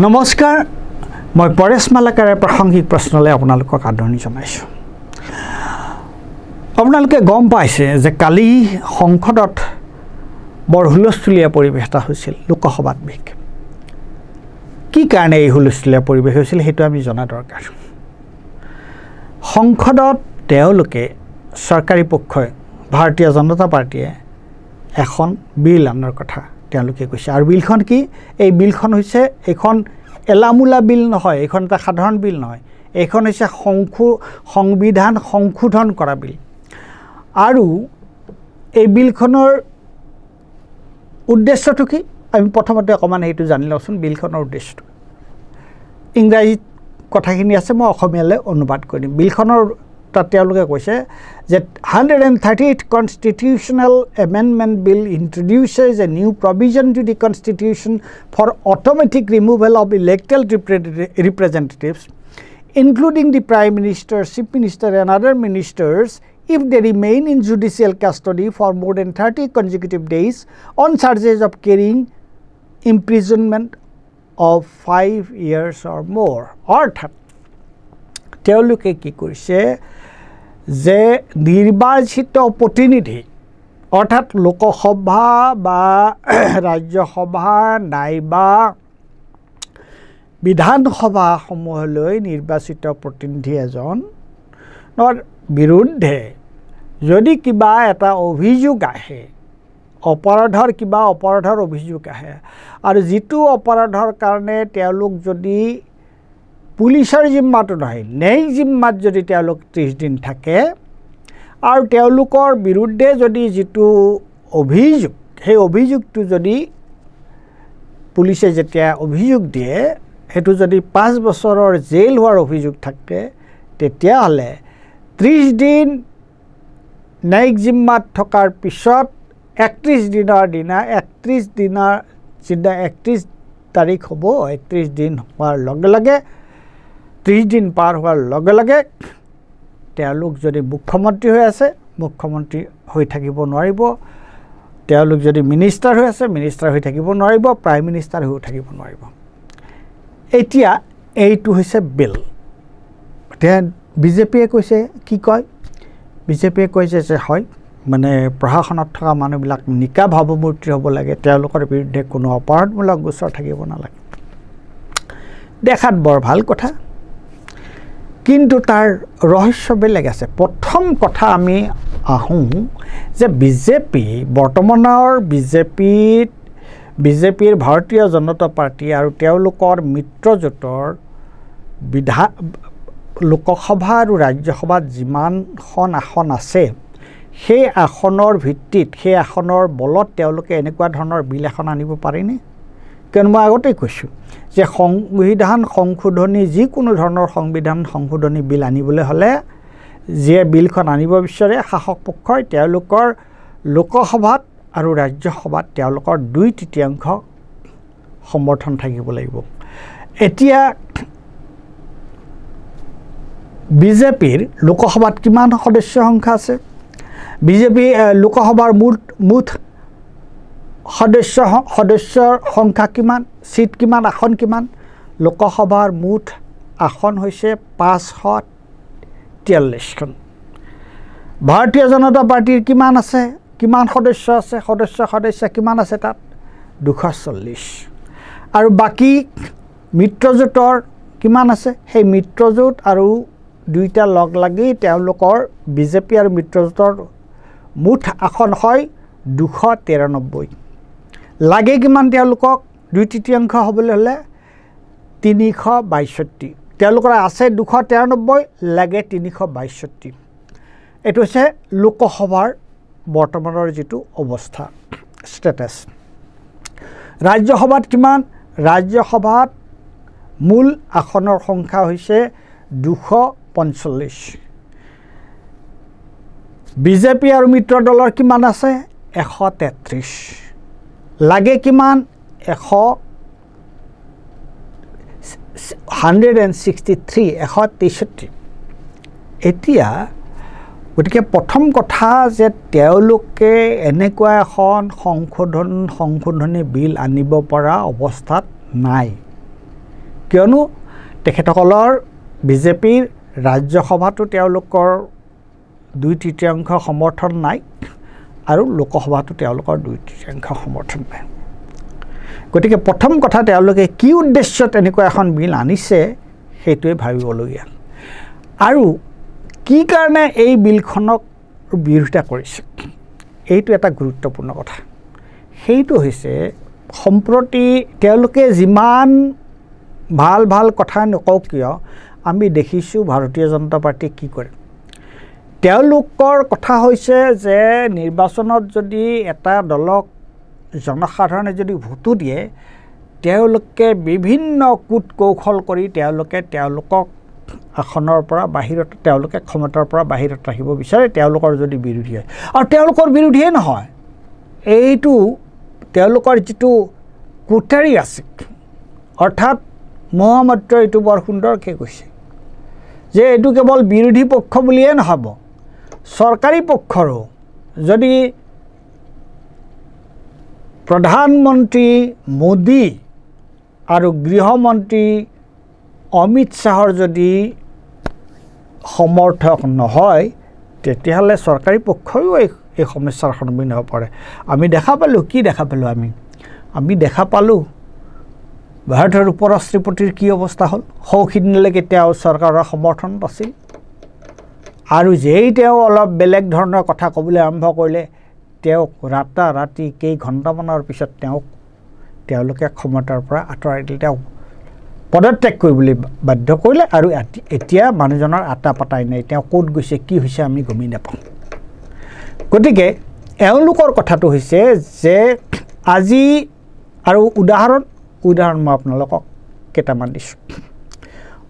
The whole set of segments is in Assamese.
নমস্কাৰ মই পৰেশ মালাকাৰে প্ৰাসংগিক প্ৰশ্নলৈ আপোনালোকক আদৰণি জনাইছোঁ আপোনালোকে গম পাইছে যে কালি সংসদত বৰ হুলস্থুলীয়া পৰিৱেশ এটা হৈছিল লোকসভাত বিশেষ কি কাৰণে এই হুলস্থুলীয়া পৰিৱেশ হৈছিল সেইটো আমি জনা দৰকাৰ সংসদত তেওঁলোকে চৰকাৰী পক্ষই ভাৰতীয় জনতা পাৰ্টিয়ে এখন বিল আনাৰ কথা তেওঁলোকে কৈছে আৰু বিলখন কি এই বিলখন হৈছে এখন এলামুলা বিল নহয় এখন এটা সাধাৰণ বিল নহয় এখন হৈছে সংবিধান সংশোধন কৰা বিল আৰু এই বিলখনৰ উদ্দেশ্যটো কি আমি প্ৰথমতে অকমান এইটো জানি লওঁচোন বিলখনৰ উদ্দেশ্যটো ইংৰাজীত কথাখিনি আছে মই অসমীয়ালৈ অনুবাদ কৰিম বিলখনৰ তাত তেওঁলোকে কৈছে যে 138th Constitutional Amendment Bill introduces a new provision to the Constitution for automatic removal of elected representatives, including the Prime Minister, Chief Minister and other ministers, if they remain in judicial custody for more than 30 consecutive days on charges of carrying imprisonment of 5 years or more. অৰ্থাৎ তেওঁলোকে কি কৰিছে যে নিৰ্বাচিত প্ৰতিনিধি অৰ্থাৎ লোকসভা বা ৰাজ্যসভা নাইবা বিধানসভা সমূহলৈ নিৰ্বাচিত প্ৰতিনিধি এজনৰ বিৰুদ্ধে যদি কিবা এটা অভিযোগ আহে অপৰাধৰ কিবা অপৰাধৰ অভিযোগ আহে আৰু যিটো অপৰাধৰ কাৰণে তেওঁলোক যদি পুলিচৰ জিম্মাটো নহয় ন্যায়িক জিম্মাত যদি তেওঁলোক 30 দিন থাকে আৰু তেওঁলোকৰ বিৰুদ্ধে যদি যিটো অভিযোগ সেই অভিযোগটো যদি পুলিচে যেতিয়া অভিযোগ দিয়ে হেতু যদি 5 বছৰৰ জেল হোৱাৰ অভিযোগ থাকে তেতিয়া হলে 30 দিন ন্যায়িক জিম্মাত থকাৰ পিছত 31 দিনৰ দিনা 31 তাৰিখ হ'ব 31 দিন হোৱাৰ লগে লগে 30 দিন পাৰ হোৱাৰ লগে লগে তেওঁলোক যদি মুখ্যমন্ত্ৰী হৈ আছে মুখ্যমন্ত্ৰী হৈ থাকিব নোৱাৰিব তেওঁলোক যদি মিনিষ্টাৰ হৈ আছে মিনিষ্টাৰ হৈ থাকিব নোৱাৰিব প্ৰাইম মিনিষ্টাৰ হৈ থাকিব নোৱাৰিব এতিয়া এইটো হৈছে বিল বিজেপিয়ে কৈছে কি কয় বিজেপিয়ে কৈছে যে হয় মানে প্ৰশাসনত থকা মানুহবিলাক নিকা ভাৱমূৰ্তি হ'ব লাগে তেওঁলোকৰ বিৰুদ্ধে কোনো অপৰাধমূলক গোচৰ থাকিব নালাগে দেখাত বৰ ভাল কথা কিন্তু তাৰ ৰহস্য বেলেগ আছে প্ৰথম কথা আমি আহোঁ যে বিজেপি বৰ্তমানৰ বিজেপিৰ ভাৰতীয় জনতা পাৰ্টি আৰু তেওঁলোকৰ মিত্ৰজোঁটৰ লোকসভা আৰু ৰাজ্যসভাত যিমানখন আসন আছে সেই আসনৰ ভিত্তিত সেই আসনৰ বলত তেওঁলোকে এনেকুৱা ধৰণৰ বিল এখন আনিব পাৰেনে কিয়নো মই আগতেই কৈছোঁ যে সংবিধান সংশোধনী যিকোনো ধৰণৰ সংবিধান সংশোধনী বিল আনিবলৈ হ'লে যিয়ে বিলখন আনিব বিচাৰে শাসক পক্ষই তেওঁলোকৰ লোকসভাত আৰু ৰাজ্যসভাত তেওঁলোকৰ 2/3 সমৰ্থন থাকিব লাগিব এতিয়া বিজেপিৰ লোকসভাত কিমান সদস্য সংখ্যা আছে বিজেপি লোকসভাৰ মুঠ সদস্যৰ সংখ্যা কিমান সিট কিমান আসন কিমান লোকসভাৰ মুঠ আসন হৈছে 543খন ভাৰতীয় জনতা পাৰ্টিৰ কিমান আছে কিমান সদস্য আছে সদস্য কিমান আছে তাত 240 আৰু বাকি মিত্ৰজোঁটৰ কিমান আছে সেই মিত্ৰজোঁট আৰু দুইটা লগ লাগি তেওঁলোকৰ বিজেপি আৰু মিত্ৰজোঁটৰ মুঠ আসন হয় 293 লাগে কিমান তেওঁলোকক 2/3 হ'বলৈ হ'লে 362 তেওঁলোকৰ আছে 293 লাগে 362 এইটো হৈছে লোকসভাৰ বৰ্তমানৰ যিটো অৱস্থা ষ্টেটাছ ৰাজ্যসভাত কিমান ৰাজ্যসভাত মূল আসনৰ সংখ্যা হৈছে 245 বিজেপি আৰু মিত্ৰ দলৰ কিমান আছে 133 লাগে কিমান 163 এতিয়া গতিকে প্ৰথম কথা যে তেওঁলোকে এনেকুৱা এখন সংশোধনী বিল আনিব পৰা অৱস্থাত নাই কিয়নো তেখেতসকলৰ বিজেপিৰ ৰাজ্যসভাতো তেওঁলোকৰ 2/3 সমৰ্থন নাই আৰু লোকসভাতো তেওঁলোকৰ 2/3 সমৰ্থন নাই গতিকে প্ৰথম কথা তেওঁলোকে কি উদ্দেশ্যত এনেকুৱা এখন বিল আনিছে সেইটোৱে ভাবিবলগীয়া আৰু কি কাৰণে এই বিলখনক বিৰোধিতা কৰিছে এইটো এটা গুৰুত্বপূৰ্ণ কথা সেইটো হৈছে সম্প্ৰতি তেওঁলোকে যিমান ভাল ভাল কথা নকওক কিয় আমি দেখিছোঁ ভাৰতীয় জনতা পাৰ্টিয়ে কি কৰে তেওঁলোকৰ কথা হৈছে যে নিৰ্বাচনত যদি এটা দলক জনসাধাৰণে যদি ভোটো দিয়ে তেওঁলোকে বিভিন্ন কূট কৌশল কৰি তেওঁলোকক আসনৰ পৰা বাহিৰত তেওঁলোকে ক্ষমতাৰ পৰা বাহিৰত ৰাখিব বিচাৰে তেওঁলোকৰ যদি বিৰোধী হয় আৰু তেওঁলোকৰ বিৰোধীয়ে নহয় এইটো তেওঁলোকৰ যিটো কোঠাৰী আছে অৰ্থাৎ মহামাত্ৰ এইটো বৰ সুন্দৰকৈ কৈছে যে এইটো কেৱল বিৰোধী পক্ষ বুলিয়ে নহ'ব চৰকাৰী পক্ষৰো যদি প্ৰধানমন্ত্ৰী মোদী আৰু গৃহমন্ত্ৰী অমিত শ্বাহৰ যদি সমৰ্থক নহয় তেতিয়াহ'লে চৰকাৰী পক্ষও এই সমস্যাৰ সন্মুখীন হ'ব পাৰে আমি দেখা পালোঁ কি দেখা পালোঁ আমি দেখা পালোঁ ভাৰতৰ উপৰাষ্ট্ৰপতিৰ কি অৱস্থা হ'ল সৌখিনলৈকে তেওঁ চৰকাৰৰ সমৰ্থনত আছিল আৰু যেই তেওঁ অলপ বেলেগ ধৰণৰ কথা ক'বলৈ আৰম্ভ কৰিলে তেওঁক ৰাতি কেইঘণ্টামানৰ পিছত তেওঁলোকে ক্ষমতাৰ পৰা আঁতৰাই দিলে তেওঁ পদত্যাগ কৰিবলৈ বাধ্য কৰিলে আৰু এতিয়া মানুহজনৰ আটা পাতাই নাই তেওঁ ক'ত গৈছে কি হৈছে আমি গমেই নাপাওঁ গতিকে এওঁলোকৰ কথাটো হৈছে যে আজি আৰু উদাহৰণ মই আপোনালোকক কেইটামান দিছোঁ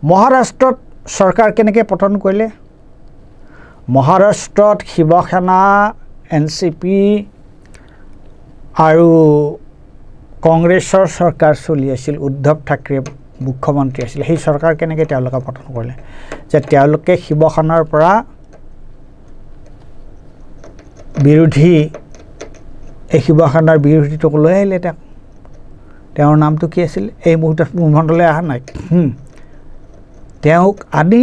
মহাৰাষ্ট্ৰত চৰকাৰ কেনেকৈ পতন কৰিলে মহাৰাষ্ট্ৰত শিৱসেনা NCP আৰু কংগ্ৰেছৰ চৰকাৰ চলি আছিল উদ্ধৱ ঠাকৰে মুখ্যমন্ত্ৰী আছিল সেই চৰকাৰ কেনেকৈ তেওঁলোকে পতন কৰিলে যে তেওঁলোকে শিৱসেনাৰ পৰা বিৰোধী এই শিৱসেনাৰ বিৰোধীটোক লৈ আহিলে তেওঁৰ নামটো কি আছিল এই মুহূৰ্তত মোৰ মনলৈ অহা নাই তেওঁক আনি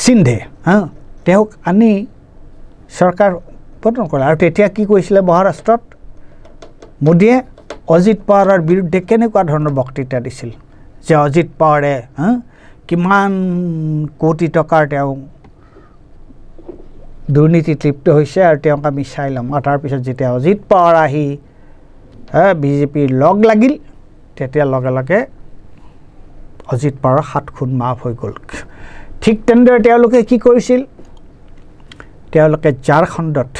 সিন্ধে তেওঁক আনি চৰকাৰ পতন কৰিলে আৰু তেতিয়া কি কৈছিলে মহাৰাষ্ট্ৰত মোদীয়ে অজিত পাৱাৰৰ বিৰুদ্ধে কেনেকুৱা ধৰণৰ বক্তৃতা দিছিল যে অজিত পাৱাৰে কিমান কোটি টকাৰ তেওঁ দুৰ্নীতিত লিপ্ত হৈছে আৰু তেওঁক আমি চাই ল'ম আৰু তাৰপিছত যেতিয়া অজিত পাৱাৰ আহি বিজেপিৰ লগ লাগিল তেতিয়া লগে লগে অজিত পাৱাৰৰ 7 খুন মাফ হৈ গ'ল ঠিক তেনেদৰে তেওঁলোকে কি কৰিছিল তেওঁলোকে ঝাৰখণ্ডত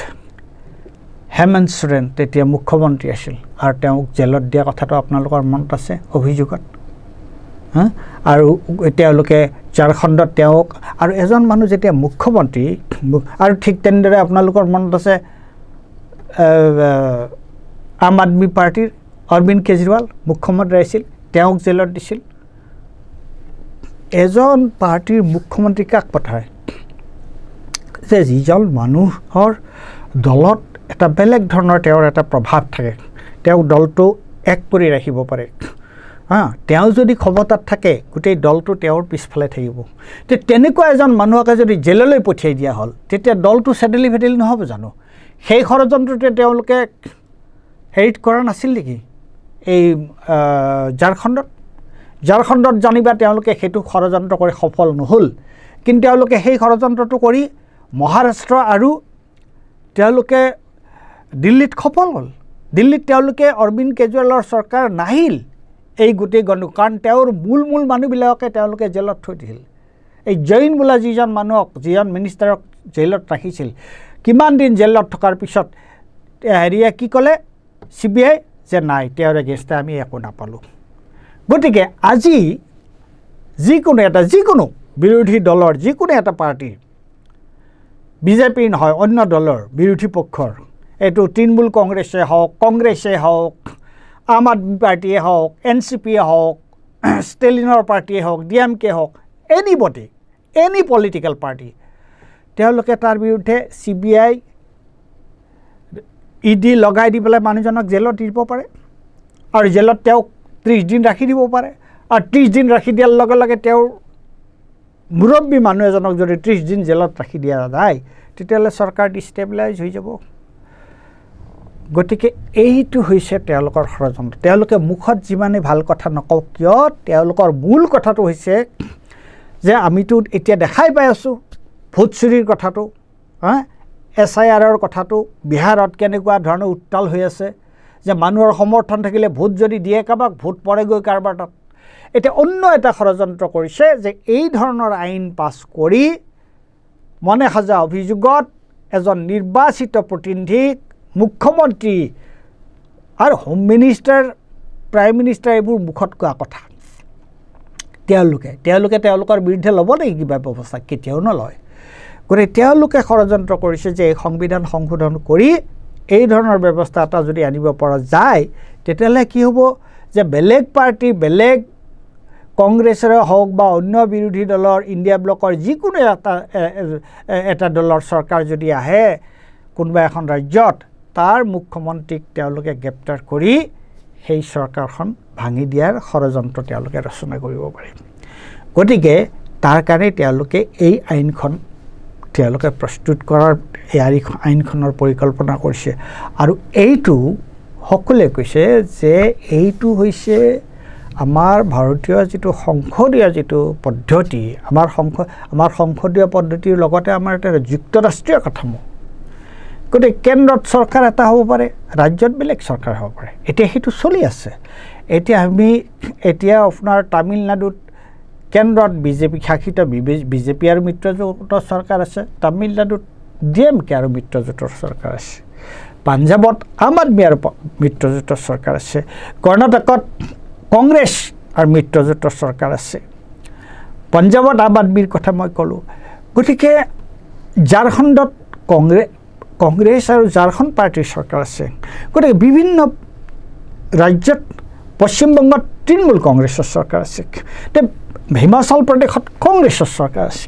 হেমন্ত সোৰেন তেতিয়া মুখ্যমন্ত্ৰী আছিল আৰু তেওঁক জেলত দিয়া কথাটো আপোনালোকৰ মনত আছে অভিযোগত আৰু তেওঁলোকে ঝাৰখণ্ডত তেওঁক আৰু এজন মানুহ যেতিয়া মুখ্যমন্ত্ৰী আৰু ঠিক তেনেদৰে আপোনালোকৰ মনত আছে আম আদমি পাৰ্টিৰ অৰবিন্দ কেজৰিৱাল মুখ্যমন্ত্ৰী আছিল তেওঁক জেলত দিছিল এজন পাৰ্টিৰ মুখ্যমন্ত্ৰী কাক পঠায় যে যিজন মানুহৰ দলত এটা বেলেগ ধৰণৰ তেওঁৰ এটা প্ৰভাৱ থাকে তেওঁ দলটো এক কৰি ৰাখিব পাৰে তেওঁ যদি ক্ষমতাত থাকে গোটেই দলটো তেওঁৰ পিছফালে থাকিব তেনেকুৱা এজন মানুহকে যদি জেললৈ পঠিয়াই দিয়া হ'ল তেতিয়া দলটো চেডেলি ভেডেলি নহ'ব জানো সেই ষড়যন্ত্ৰটোৱে তেওঁলোকে হেৰিত কৰা নাছিল নেকি এই ঝাৰখণ্ডত জানিবা তেওঁলোকে সেইটো ষড়যন্ত্ৰ কৰি সফল নহ'ল কিন্তু তেওঁলোকে সেই ষড়যন্ত্ৰটো কৰি মহাৰাষ্ট্ৰ আৰু তেওঁলোকে দিল্লীত সফল হ'ল দিল্লীত তেওঁলোকে অৰবিন্দ কেজৰিৱালৰ চৰকাৰ নাহিল এই গোটেই গণ কাৰণ তেওঁৰ মূল মানুহবিলাককে তেওঁলোকে জেলত থৈ দিছিল এই জৈন বোলা যিজন মিনিষ্টাৰক জেলত ৰাখিছিল কিমান দিন জেলত থকাৰ পিছত হেৰিয়ে কি ক'লে CBI যে নাই তেওঁৰ এগেইনষ্টে আমি একো নাপালোঁ গতিকে আজি যিকোনো বিৰোধী দলৰ যিকোনো এটা পাৰ্টিৰ বিজেপি নহয় অন্য দলৰ বিৰোধী পক্ষৰ এইটো তৃণমূল কংগ্ৰেছে হওক আম আদমি পাৰ্টিয়ে হওক NCPয়ে হওক ষ্টেলিনৰ পাৰ্টিয়ে হওক DMK হওক এনি পলিটিকেল পাৰ্টি তেওঁলোকে তাৰ বিৰুদ্ধে CBI ED লগাই দি পেলাই মানুহজনক জেলত দিব পাৰে আৰু জেলত তেওঁক 30 দিন ৰাখি দিব পাৰে আৰু 30 দিন ৰাখি দিয়াৰ লগে লগে তেওঁৰ মুৰব্বী মানুহ এজনক যদি 30 দিন জেলত ৰাখি দিয়া যায় তেতিয়াহ'লে চৰকাৰ ডিষ্টেবিলাইজ হৈ যাব গতিকে এইটো হৈছে তেওঁলোকৰ ষড়যন্ত্ৰ তেওঁলোকে মুখত যিমানে ভাল কথা নকওক কিয় তেওঁলোকৰ মূল কথাটো হৈছে যে আমিতো এতিয়া দেখাই পাই আছোঁ ভোট চুৰিৰ কথাটো SIRৰ কথাটো বিহাৰত কেনেকুৱা ধৰণৰ উত্তাল হৈ আছে যে মানুহৰ সমৰ্থন থাকিলে ভোট যদি দিয়ে কাবাক ভোট পৰেগৈ কাৰবাৰ তাত এতিয়া অন্য এটা ষড়যন্ত্ৰ কৰিছে যে এই ধৰণৰ আইন পাছ কৰি মনে সজা অভিযোগত এজন নিৰ্বাচিত প্ৰতিনিধিক মুখ্যমন্ত্ৰী আৰু হোম মিনিষ্টাৰ প্ৰাইম মিনিষ্টাৰ এইবোৰ মুখত কোৱা কথা তেওঁলোকে তেওঁলোকৰ বিৰুদ্ধে ল'ব নেকি কিবা ব্যৱস্থা কেতিয়াও নলয় গতিকে তেওঁলোকে ষড়যন্ত্ৰ কৰিছে যে এই সংবিধান সংশোধন কৰি এই ধৰণৰ ব্যৱস্থা এটা যদি আনিব পৰা যায় তেতিয়াহ'লে কি হ'ব যে বেলেগ পাৰ্টি বেলেগ কংগ্ৰেছৰে হওক বা অন্য বিৰোধী দলৰ ইণ্ডিয়া ব্লকৰ যিকোনো এটা দলৰ চৰকাৰ যদি আহে কোনোবা এখন ৰাজ্যত তাৰ মুখ্যমন্ত্ৰীক তেওঁলোকে গ্ৰেপ্তাৰ কৰি সেই চৰকাৰখন ভাঙি দিয়াৰ ষড়যন্ত্ৰ তেওঁলোকে ৰচনা কৰিব পাৰে গতিকে তাৰ কাৰণে তেওঁলোকে এই আইনখন তেওঁলোকে প্ৰস্তুত কৰাৰ এই আইনখনৰ পৰিকল্পনা কৰিছে আৰু এইটো সকলোৱে কৈছে যে এইটো হৈছে আমাৰ ভাৰতীয় যিটো সংসদীয় যিটো পদ্ধতি আমাৰ সংসদীয় পদ্ধতিৰ লগতে আমাৰ এটা যুক্তৰাষ্ট্ৰীয় কাঠামো গতিকে কেন্দ্ৰত চৰকাৰ এটা হ'ব পাৰে ৰাজ্যত বেলেগ চৰকাৰ হ'ব পাৰে এতিয়া সেইটো চলি আছে এতিয়া আপোনাৰ তামিলনাডুত কেন্দ্ৰত বিজেপি শাসিত বিজেপি আৰু মিত্ৰজোঁটৰ চৰকাৰ আছে তামিলনাডুত DMK আৰু মিত্ৰজোঁটৰ চৰকাৰ আছে পাঞ্জাবত আম আদমি আৰু মিত্ৰজোঁটৰ চৰকাৰ আছে কৰ্ণাটকত কংগ্ৰেছ আৰু মিত্ৰজোঁটৰ চৰকাৰ আছে পাঞ্জাবত আম আদমিৰ কথা মই ক'লোঁ গতিকে ঝাৰখণ্ডত কংগ্ৰেছ আৰু ঝাৰখণ্ড পাৰ্টিৰ চৰকাৰ আছে গতিকে বিভিন্ন ৰাজ্যত পশ্চিমবংগত তৃণমূল কংগ্ৰেছৰ চৰকাৰ আছে হিমাচল প্ৰদেশত কংগ্ৰেছৰ চৰকাৰ আছে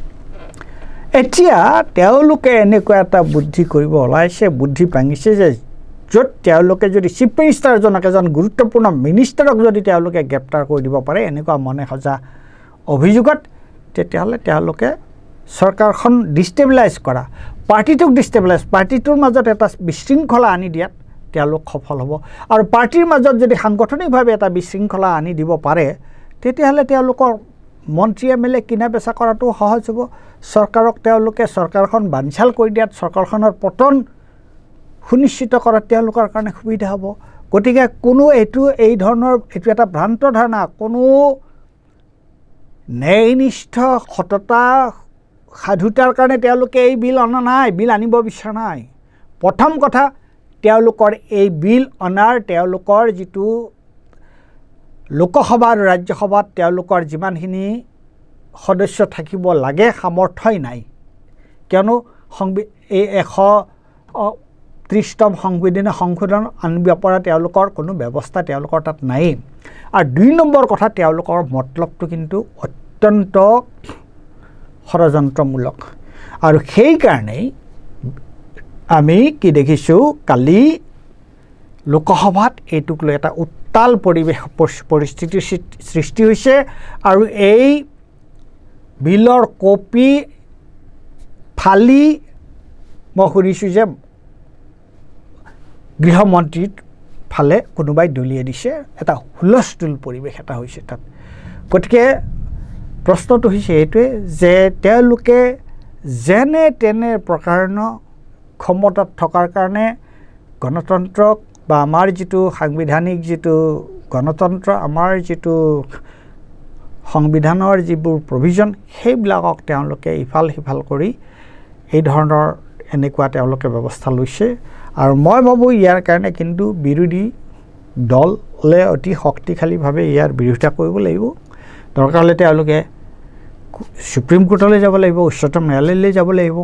এতিয়া তেওঁলোকে এনেকুৱা এটা বুদ্ধি কৰিব ওলাইছে বুদ্ধি ভাঙিছে যে য'ত তেওঁলোকে যদি চিফ মিনিষ্টাৰজনক এজন গুৰুত্বপূৰ্ণ মিনিষ্টাৰক যদি তেওঁলোকে গ্ৰেপ্তাৰ কৰি দিব পাৰে এনেকুৱা মনে সজা অভিযোগত তেতিয়াহ'লে তেওঁলোকে চৰকাৰখন ডিষ্টেবিলাইজ কৰা পাৰ্টিটোক ডিষ্টেবিলাইজ পাৰ্টিটোৰ মাজত এটা বিশৃংখলা আনি দিয়াত তেওঁলোক সফল হ'ব আৰু পাৰ্টিৰ মাজত যদি সাংগঠনিকভাৱে এটা বিশৃংখলা আনি দিব পাৰে তেতিয়াহ'লে তেওঁলোকৰ মন্ত্ৰী MLA কিনা বেচা কৰাটো সহজ হ'ব চৰকাৰক তেওঁলোকে চৰকাৰখন বানচাল কৰি দিয়াত চৰকাৰখনৰ পতন সুনিশ্চিত কৰাত তেওঁলোকৰ কাৰণে সুবিধা হ'ব গতিকে কোনো এই ধৰণৰ এইটো এটা ভ্ৰান্ত ধাৰণা কোনো ন্যায়নিষ্ঠ সততা সাধুতাৰ কাৰণে তেওঁলোকে এই বিল অনা নাই বিল আনিব বিচৰা নাই প্ৰথম কথা তেওঁলোকৰ এই বিল অনাৰ তেওঁলোকৰ যিটো লোকসভা আৰু ৰাজ্যসভাত তেওঁলোকৰ যিমানখিনি সদস্য থাকিব লাগে সামৰ্থ্যই নাই কিয়নো এই 130তম সংশোধন আনিব পৰা তেওঁলোকৰ কোনো ব্যৱস্থা তেওঁলোকৰ তাত নাই আৰু 2 নম্বৰ কথা তেওঁলোকৰ মতলবটো কিন্তু অত্যন্ত ষড়যন্ত্ৰমূলক আৰু সেইকাৰণেই আমি কি দেখিছোঁ কালি লোকসভাত এইটোক লৈ এটা উত্তাল পৰিস্থিতিৰ সৃষ্টি হৈছে আৰু এই বিলৰ কপি ফালি মই শুনিছোঁ যে গৃহমন্ত্ৰীৰ ফালে কোনোবাই দলিয়াই দিছে এটা হুলস্থুল পৰিৱেশ এটা হৈছে তাত গতিকে প্ৰশ্নটো হৈছে এইটোৱে যে তেওঁলোকে যেনে তেনে প্ৰকাৰণে ক্ষমতাত থকাৰ কাৰণে গণতন্ত্ৰক বা আমাৰ যিটো সাংবিধানিক যিটো গণতন্ত্ৰ আমাৰ যিটো সংবিধানৰ যিবোৰ প্ৰভিজন সেইবিলাকক তেওঁলোকে ইফাল সিফাল কৰি এই ধৰণৰ এনেকুৱা তেওঁলোকে ব্যৱস্থা লৈছে আৰু মই ভাবোঁ ইয়াৰ কাৰণে কিন্তু বিৰোধী দলে অতি শক্তিশালীভাৱে ইয়াৰ বিৰোধিতা কৰিব লাগিব দৰকাৰ হ'লে তেওঁলোকে সুপ্ৰিম কোৰ্টলৈ যাব লাগিব উচ্চতম ন্যায়ালয়লৈ যাব লাগিব